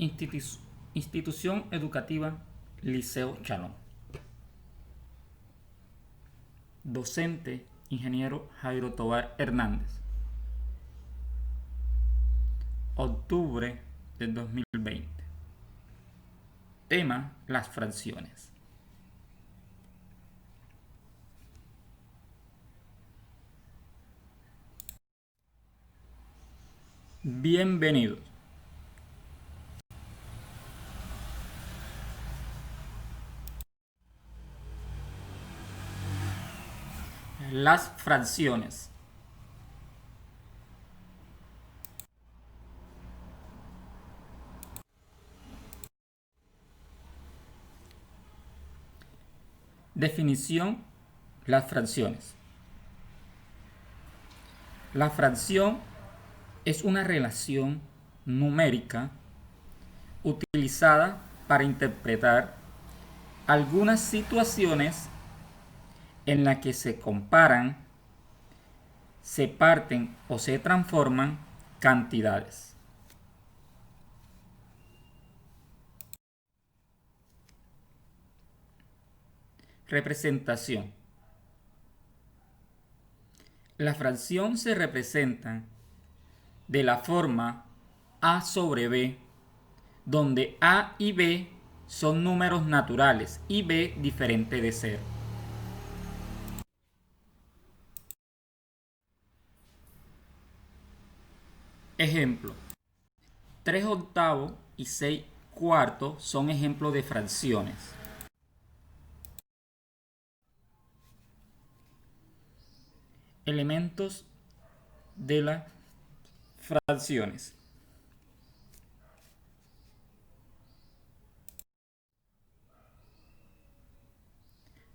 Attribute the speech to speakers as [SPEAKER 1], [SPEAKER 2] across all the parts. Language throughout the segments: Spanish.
[SPEAKER 1] Institución educativa Liceo Chalón. Docente, ingeniero Jairo Tovar Hernández. Octubre del 2020. Tema: las fracciones. Bienvenidos. Las fracciones. Definición: las fracciones. La fracción es una relación numérica utilizada para interpretar algunas situaciones en las que se comparan, se parten o se transforman cantidades. Representación. La fracción se representa de la forma A sobre B, donde A y B son números naturales y B diferente de 0. Ejemplo: 3 octavos y 6 cuartos son ejemplos de fracciones. Elementos de las fracciones.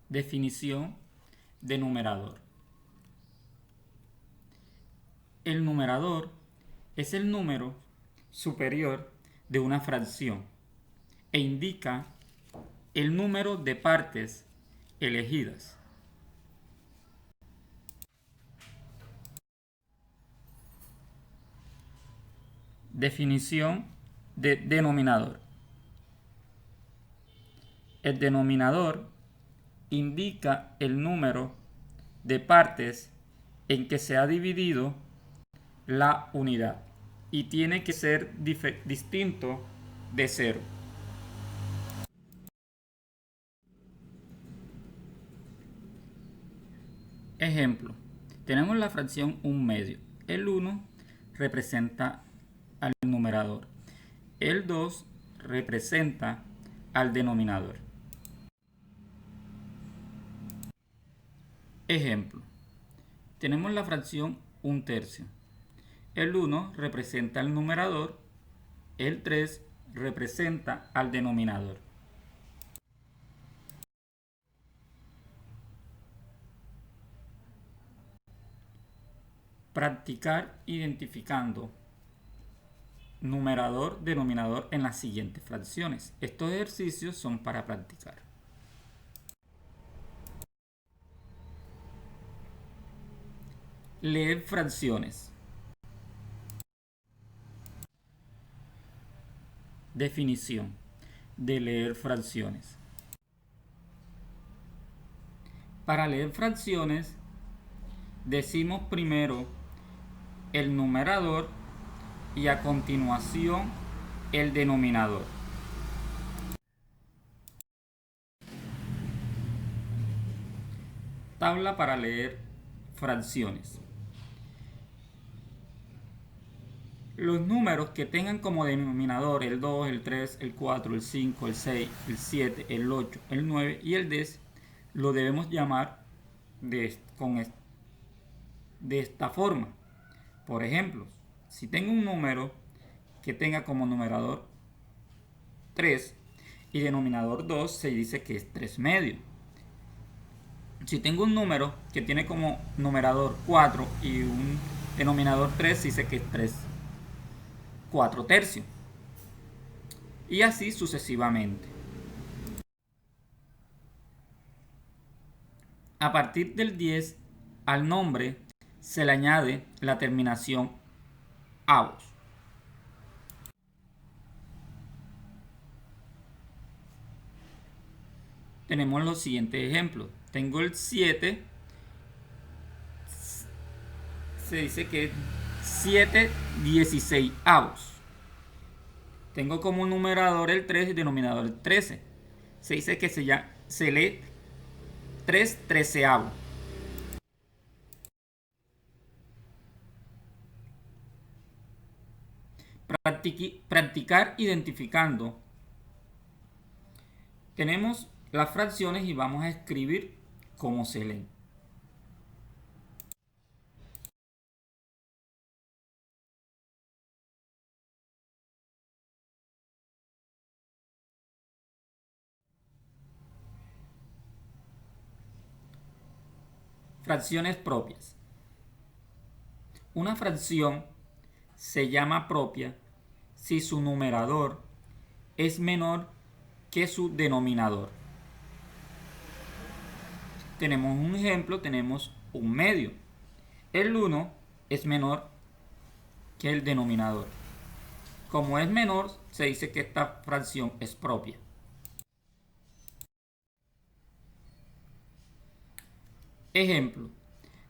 [SPEAKER 1] Definición de numerador. El numerador es el número superior de una fracción e indica el número de partes elegidas. Definición de denominador. El denominador indica el número de partes en que se ha dividido la unidad y tiene que ser distinto de 0. Ejemplo: tenemos la fracción 1/2. El 1 representa al numerador. El 2 representa al denominador. Ejemplo: tenemos la fracción 1/3. El 1 representa al numerador. El 3 representa al denominador. Practicar identificando numerador, denominador en las siguientes fracciones. Estos ejercicios son para practicar. Leer fracciones. Definición de leer fracciones. Para leer fracciones, decimos primero el numerador y a continuación el denominador. Tabla para leer fracciones. Los números que tengan como denominador el 2, el 3, el 4, el 5, el 6, el 7, el 8, el 9 y el 10 lo debemos llamar de esta forma. Por ejemplo, si tengo un número que tenga como numerador 3 y denominador 2, se dice que es 3 medios. Si tengo un número que tiene como numerador 4 y un denominador 3, se dice que es 4 tercios. Y así sucesivamente. A partir del 10, al nombre se le añade la terminación avos. tenemos los siguientes ejemplos. Tengo el 7, se dice que es 7/16. Tengo como numerador el 3 y denominador el 13. Se dice que se lee 3/13. Practicar identificando. Tenemos las fracciones y vamos a escribir cómo se leen. Fracciones propias. Una fracción se llama propia si su numerador es menor que su denominador. Tenemos un ejemplo, tenemos un medio. El 1 es menor que el denominador. Como es menor, se dice que esta fracción es propia. Ejemplo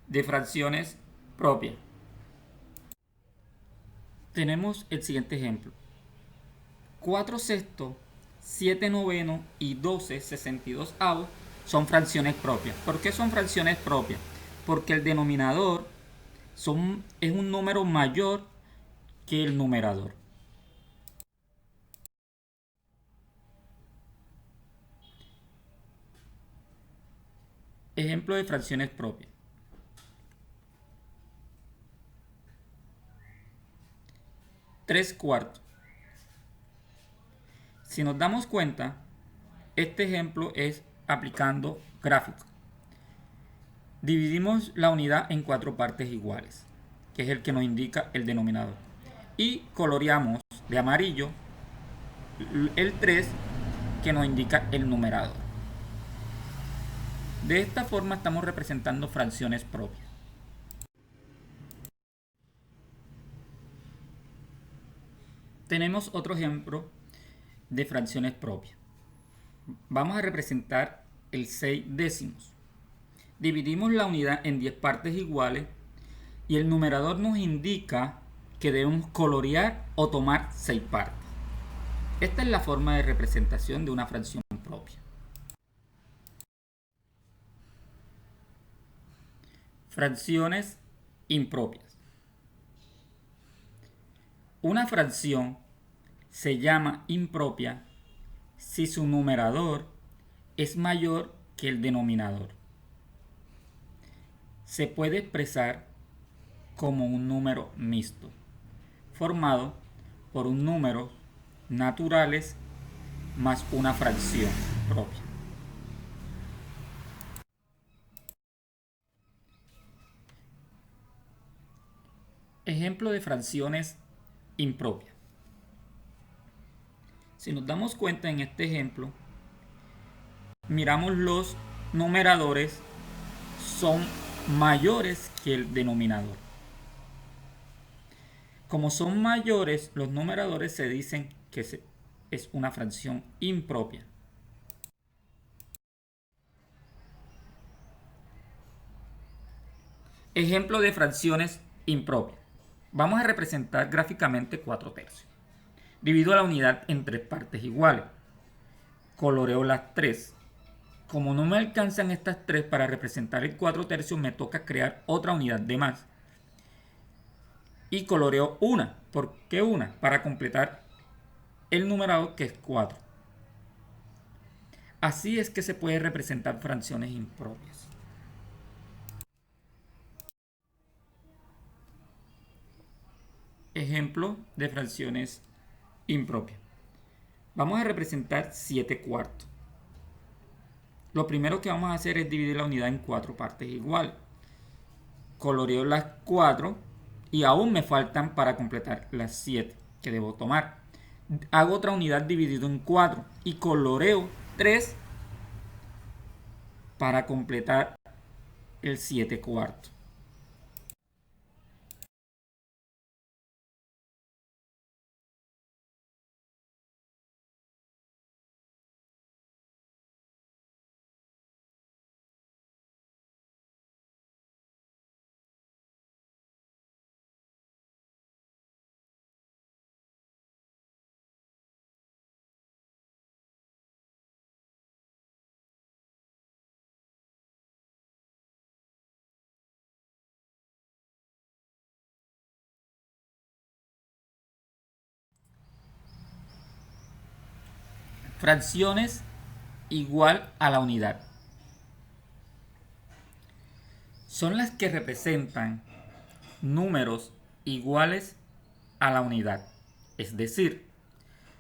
[SPEAKER 1] de fracciones propias. Tenemos el siguiente ejemplo. 4/6, 7/9 y 12/62 son fracciones propias. ¿Por qué son fracciones propias? Porque el denominador es un número mayor que el numerador. Ejemplo de fracciones propias. 3/4. Si nos damos cuenta, este ejemplo es aplicando gráficos. Dividimos la unidad en 4 partes iguales, que es el que nos indica el denominador. Y coloreamos de amarillo el 3, que nos indica el numerador. De esta forma estamos representando fracciones propias. Tenemos otro ejemplo de fracciones propias. Vamos a representar el 6/10. Dividimos la unidad en 10 partes iguales y el numerador nos indica que debemos colorear o tomar 6 partes. Esta es la forma de representación de una fracción propia. Fracciones impropias. Una fracción se llama impropia si su numerador es mayor que el denominador. Se puede expresar como un número mixto, formado por un número naturales más una fracción propia. Ejemplo de fracciones impropias. Si nos damos cuenta en este ejemplo, miramos los numeradores son mayores que el denominador. Como son mayores, los numeradores se dicen que es una fracción impropia. Ejemplo de fracciones impropias. Vamos a representar gráficamente 4/3. Divido la unidad en 3 partes iguales. Coloreo las 3. Como no me alcanzan estas 3 para representar el 4/3, me toca crear otra unidad de más. Y coloreo una. ¿Por qué una? Para completar el numerador, que es 4. Así es que se puede representar fracciones impropias. Ejemplo de fracciones impropias. Vamos a representar 7/4. Lo primero que vamos a hacer es dividir la unidad en 4 partes iguales. Coloreo las 4 y aún me faltan para completar las 7 que debo tomar. Hago otra unidad dividido en 4 y coloreo 3 para completar el 7/4. Fracciones igual a la unidad. Son las que representan números iguales a la unidad. Es decir,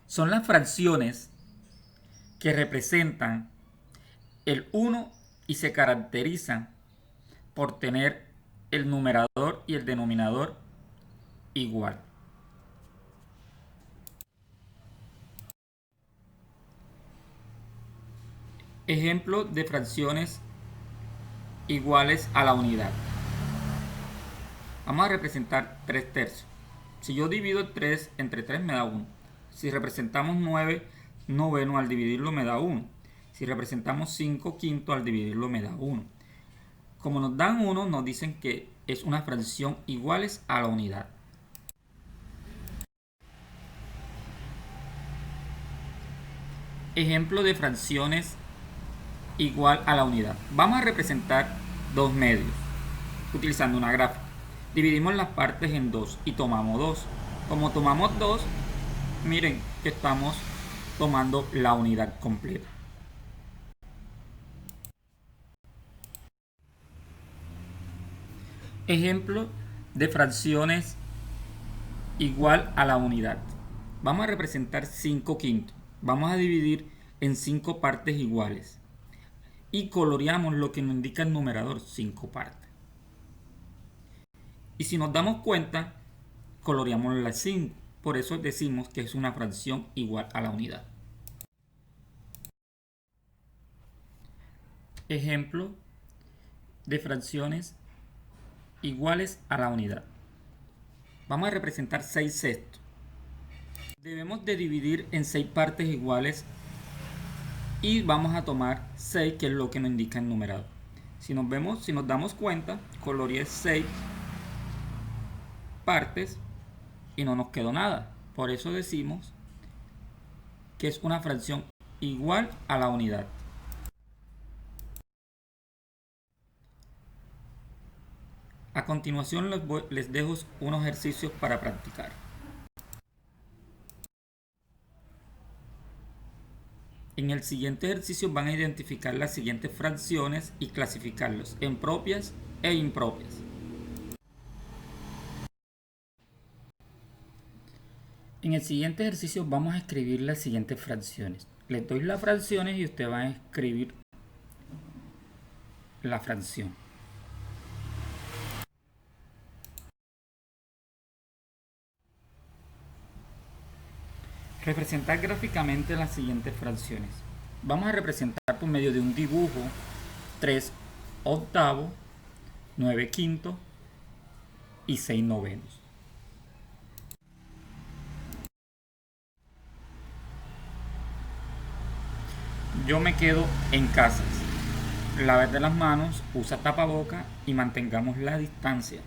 [SPEAKER 1] son las fracciones que representan el 1 y se caracterizan por tener el numerador y el denominador igual. Ejemplo de fracciones iguales a la unidad. Vamos a representar 3 tercios. Si yo divido 3 entre 3 me da 1. Si representamos 9 noveno al dividirlo me da 1. Si representamos 5 quinto al dividirlo me da 1. Como nos dan 1, nos dicen que es una fracción iguales a la unidad. Ejemplo de fracciones igual a la unidad. Vamos a representar 2 medios utilizando una gráfica. Dividimos las partes en 2 y tomamos 2. Como tomamos 2, miren que estamos tomando la unidad completa. Ejemplo de fracciones igual a la unidad. Vamos a representar 5 quintos. Vamos a dividir en 5 partes iguales. Y coloreamos lo que nos indica el numerador, 5 partes. Y si nos damos cuenta, coloreamos las 5. Por eso decimos que es una fracción igual a la unidad. Ejemplo de fracciones iguales a la unidad. Vamos a representar 6 sextos. Debemos de dividir en 6 partes iguales y vamos a tomar 6, que es lo que nos indica el numerador. Si nos damos cuenta, coloreé 6 partes y no nos quedó nada. Por eso decimos que es una fracción igual a la unidad. A continuación les dejo unos ejercicios para practicar. En el siguiente ejercicio van a identificar las siguientes fracciones y clasificarlos en propias e impropias. En el siguiente ejercicio vamos a escribir las siguientes fracciones. Les doy las fracciones y usted va a escribir la fracción. Representar gráficamente las siguientes fracciones. Vamos a representar por medio de un dibujo 3 octavos, 9 quintos y 6 novenos. Yo me quedo en casas. Lávate las manos, usa tapaboca y mantengamos la distancia.